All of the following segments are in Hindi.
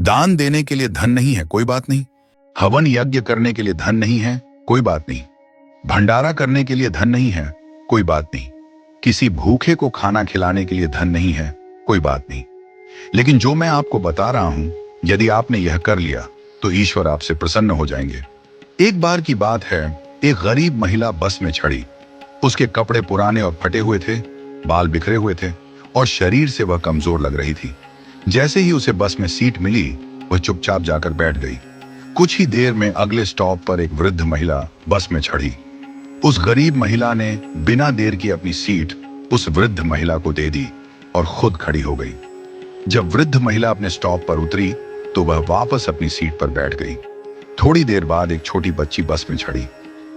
दान देने के लिए धन नहीं है, कोई बात नहीं। हवन यज्ञ करने के लिए धन नहीं है, कोई बात नहीं। भंडारा करने के लिए धन नहीं है, कोई बात नहीं। किसी भूखे को खाना खिलाने के लिए धन नहीं है, कोई बात नहीं। लेकिन जो मैं आपको बता रहा हूं, यदि आपने यह कर लिया तो ईश्वर आपसे प्रसन्न हो जाएंगे। एक बार की बात है, एक गरीब महिला बस में चढ़ी। उसके कपड़े पुराने और फटे हुए थे, बाल बिखरे हुए थे और शरीर से वह कमजोर लग रही थी। जैसे ही उसे बस में सीट मिली, वह चुपचाप जाकर बैठ गई। कुछ ही देर में अगले स्टॉप पर एक वृद्ध महिला बस में चढ़ी। उस गरीब महिला ने बिना देर की अपनी सीट उस वृद्ध महिला को दे दी और खुद खड़ी हो गई। जब वृद्ध महिला अपने स्टॉप पर उतरी तो वह वापस अपनी सीट पर बैठ गई। थोड़ी देर बाद एक छोटी बच्ची बस में चढ़ी।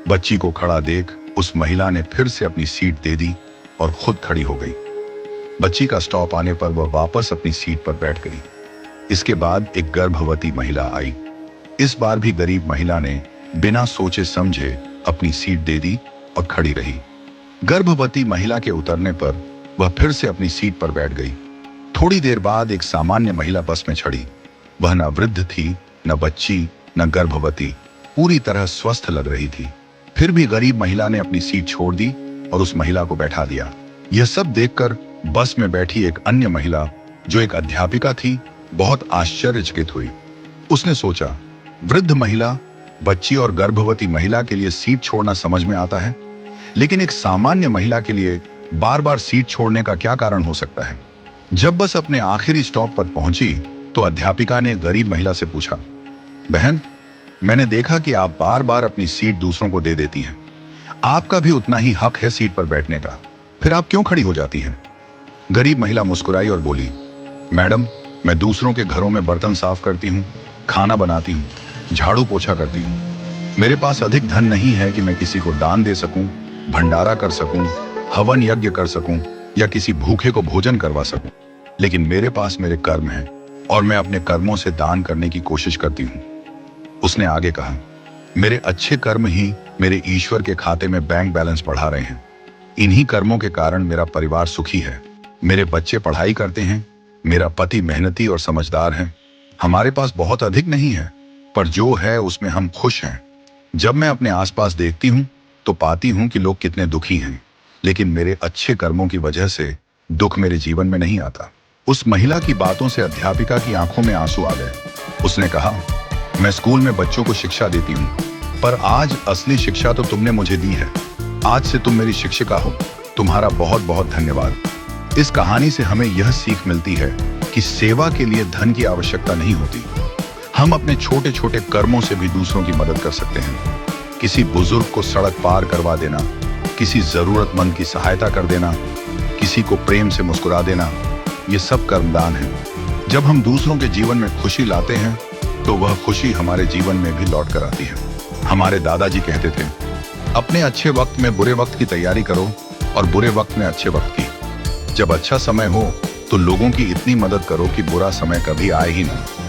बच्ची को खड़ा देख उस महिला ने फिर से अपनी सीट दे दी और खुद खड़ी हो गई। बच्ची का स्टॉप आने पर वह वापस अपनी सीट पर बैठ गई। इसके बाद एक गर्भवती महिला आई। इस बार भी गरीब महिला ने बिना सोचे समझे अपनी सीट दे दी और खड़ी रही। गर्भवती महिला के उतरने पर वह फिर से अपनी सीट पर बैठ गई। थोड़ी देर बाद एक सामान्य महिला बस में चढ़ी। वह न वृद्ध थी, न बच्ची, न गर्भवती, पूरी तरह स्वस्थ लग रही थी। फिर भी गरीब महिला ने अपनी सीट छोड़ दी और उस महिला को बैठा दिया। यह सब देखकर बस में बैठी एक अन्य महिला, जो एक अध्यापिका थी, बहुत आश्चर्यचकित हुई। उसने सोचा, वृद्ध महिला, बच्ची और गर्भवती महिला के लिए सीट छोड़ना समझ में आता है, लेकिन एक सामान्य महिला के लिए बार बार सीट छोड़ने का क्या कारण हो सकता है? जब बस अपने आखिरी स्टॉप पर पहुंची तो अध्यापिका ने गरीब महिला से पूछा, बहन, मैंने देखा कि आप बार बार अपनी सीट दूसरों को दे देती हैं। आपका भी उतना ही हक है सीट पर बैठने का, फिर आप क्यों खड़ी हो जाती हैं? गरीब महिला मुस्कुराई और बोली, मैडम, मैं दूसरों के घरों में बर्तन साफ करती हूँ, खाना बनाती हूँ, झाड़ू पोछा करती हूँ। मेरे पास अधिक धन नहीं है कि मैं किसी को दान दे सकूं, भंडारा कर सकूं, हवन यज्ञ कर सकूं या किसी भूखे को भोजन करवा सकूं। लेकिन मेरे पास मेरे कर्म हैं और मैं अपने कर्मों से दान करने की कोशिश करती हूँ। उसने आगे कहा, मेरे अच्छे कर्म ही मेरे ईश्वर के खाते में बैंक बैलेंस बढ़ा रहे हैं। इन्हीं कर्मों के कारण मेरा परिवार सुखी है। मेरे बच्चे पढ़ाई करते हैं, मेरा पति मेहनती और समझदार है। हमारे पास बहुत अधिक नहीं है, पर जो है उसमें हम खुश हैं। जब मैं अपने आसपास देखती हूँ तो पाती हूँ कि लोग कितने दुखी हैं, लेकिन मेरे अच्छे कर्मों की वजह से दुख मेरे जीवन में नहीं आता। उस महिला की बातों से अध्यापिका की आंखों में आंसू आ गए। उसने कहा, मैं स्कूल में बच्चों को शिक्षा देती हूँ, पर आज असली शिक्षा तो तुमने मुझे दी है। आज से तुम मेरी शिक्षिका हो। तुम्हारा बहुत बहुत धन्यवाद। इस कहानी से हमें यह सीख मिलती है कि सेवा के लिए धन की आवश्यकता नहीं होती। हम अपने छोटे छोटे कर्मों से भी दूसरों की मदद कर सकते हैं। किसी बुजुर्ग को सड़क पार करवा देना, किसी जरूरतमंद की सहायता कर देना, किसी को प्रेम से मुस्कुरा देना, ये सब कर्मदान है। जब हम दूसरों के जीवन में खुशी लाते हैं तो वह खुशी हमारे जीवन में भी लौट कर आती है। हमारे दादाजी कहते थे, अपने अच्छे वक्त में बुरे वक्त की तैयारी करो और बुरे वक्त में अच्छे वक्त की। जब अच्छा समय हो तो लोगों की इतनी मदद करो कि बुरा समय कभी आए ही ना।